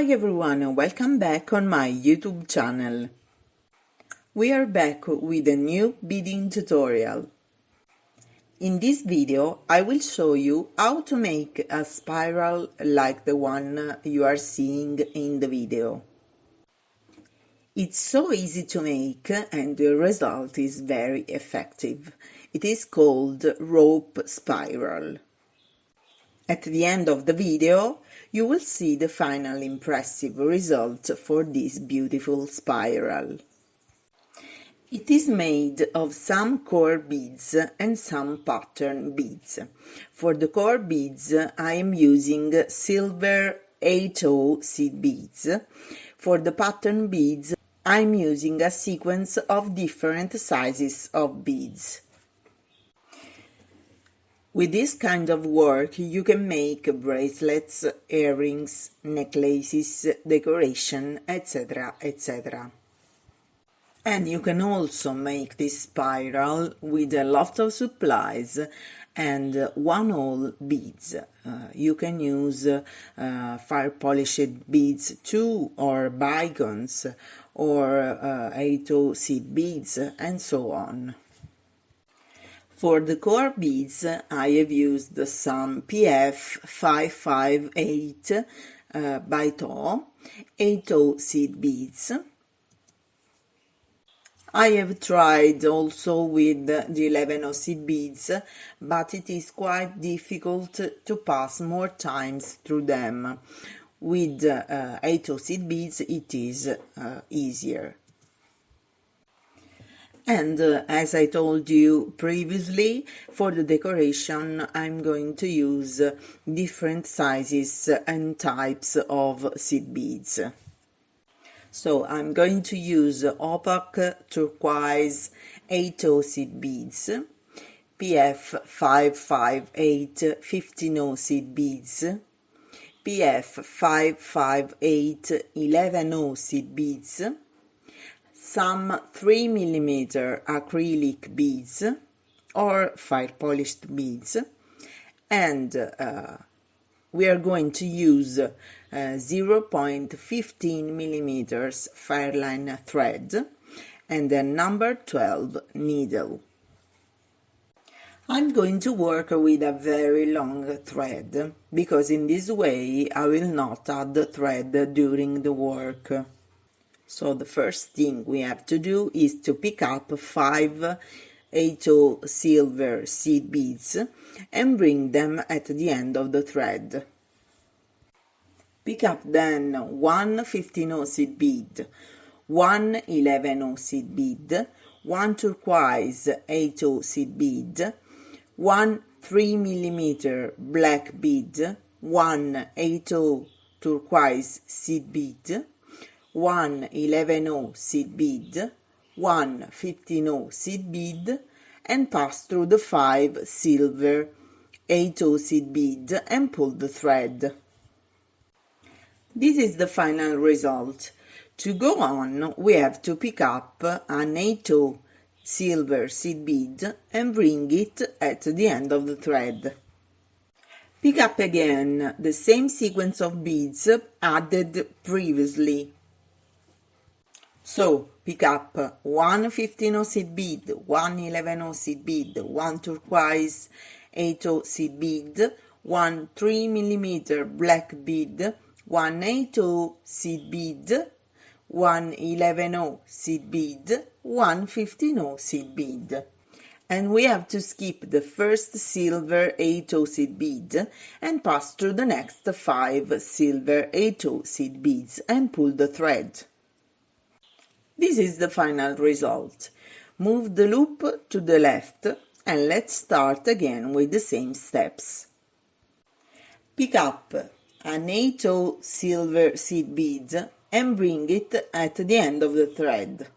Hi everyone and welcome back on my YouTube channel. We are back with a new beading tutorial. In this video I will show you how to make a spiral like the one you are seeing in the video. It's so easy to make and the result is very effective. It is called rope spiral. At the end of the video, you will see the final impressive result for this beautiful spiral. It is made of some core beads and some pattern beads. For the core beads, I am using silver Toho seed beads. For the pattern beads, I am using a sequence of different sizes of beads. With this kind of work, you can make bracelets, earrings, necklaces, decoration, etc., etc. And you can also make this spiral with a lot of supplies and one-hole beads. You can use fire-polished beads too, or bygons, or Toho seed beads, and so on. For the core beads, I have used some PF558 by Toho seed beads. I have tried also with the 11 seed beads, but it is quite difficult to pass more times through them. With Toho seed beads it is easier. And as I told you previously, for the decoration I'm going to use different sizes and types of seed beads. So I'm going to use Opaque Turquoise Toho seed beads, PF558 15 seed beads, PF558 11 seed beads, some 3 mm acrylic beads or fire polished beads, and we are going to use 0.15 mm fireline thread and a number 12 needle. I'm going to work with a very long thread because in this way I will not add the thread during the work. So the first thing we have to do is to pick up 5 Toho silver seed beads and bring them at the end of the thread. Pick up then 1 15 seed bead, 1 11 seed bead, 1 turquoise Toho seed bead, 1 3 mm black bead, 1 Toho turquoise seed bead, 1 11 seed bead, 1 15 seed bead, and pass through the 5 silver Toho seed bead and pull the thread. This is the final result. To go on, we have to pick up an Toho silver seed bead and bring it at the end of the thread. Pick up again the same sequence of beads added previously. So, pick up 1 15 seed bead, 1 11 seed bead, 1 turquoise Toho seed bead, 1 3 mm black bead, 1 Toho seed bead, 1 11 seed bead, 1 15 seed bead. And we have to skip the first silver Toho seed bead and pass through the next 5 silver Toho seed beads and pull the thread. This is the final result. Move the loop to the left and let's start again with the same steps. Pick up an Toho silver seed bead and bring it at the end of the thread.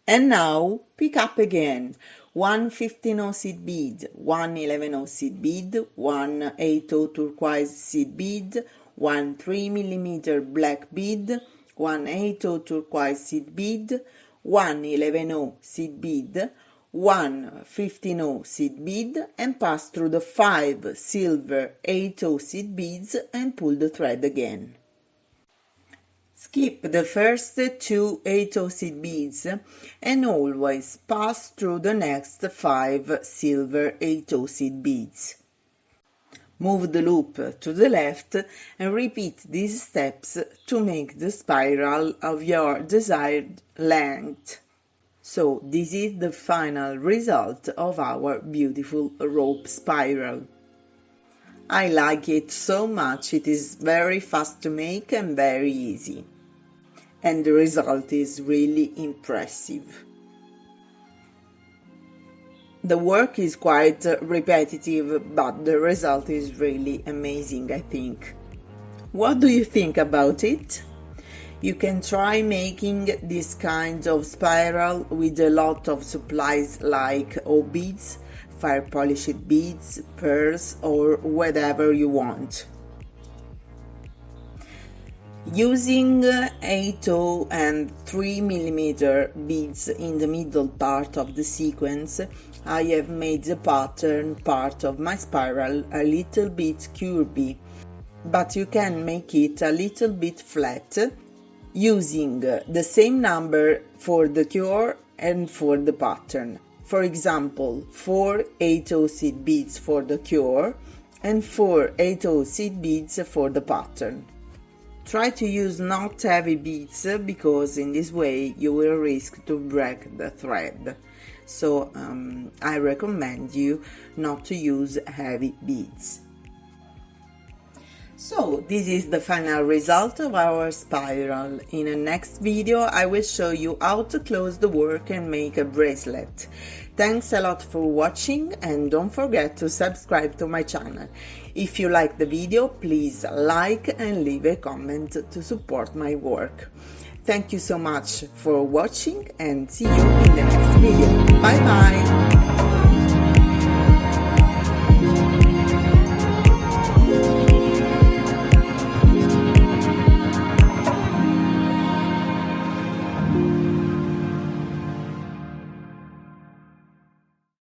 And now pick up again 1 15 seed bead, 1 11 seed bead, 1 Toho turquoise seed bead, 1 3 mm black bead, 1 Toho turquoise seed bead, 1 11 seed bead, 1 15 seed bead, and pass through the 5 silver Toho seed beads and pull the thread again. Skip the first 2 8 seed beads and always pass through the next 5 silver 8 seed beads. Move the loop to the left and repeat these steps to make the spiral of your desired length. So this is the final result of our beautiful rope spiral. I like it so much, it is very fast to make and very easy. And the result is really impressive. The work is quite repetitive, but the result is really amazing, I think. What do you think about it? You can try making this kind of spiral with a lot of supplies like beads, fire polished beads, pearls, or whatever you want. Using 8/0 and 3mm beads in the middle part of the sequence, I have made the pattern part of my spiral a little bit curvy, but you can make it a little bit flat using the same number for the core and for the pattern. For example, 4 8/0 seed beads for the core and 4 8/0 seed beads for the pattern. Try to use not heavy beads because in this way you will risk to break the thread. So I recommend you not to use heavy beads. So this is the final result of our spiral. In the next video I will show you how to close the work and make a bracelet. Thanks a lot for watching and don't forget to subscribe to my channel. If you like the video, please like and leave a comment to support my work. Thank you so much for watching and see you in the next video. Bye bye!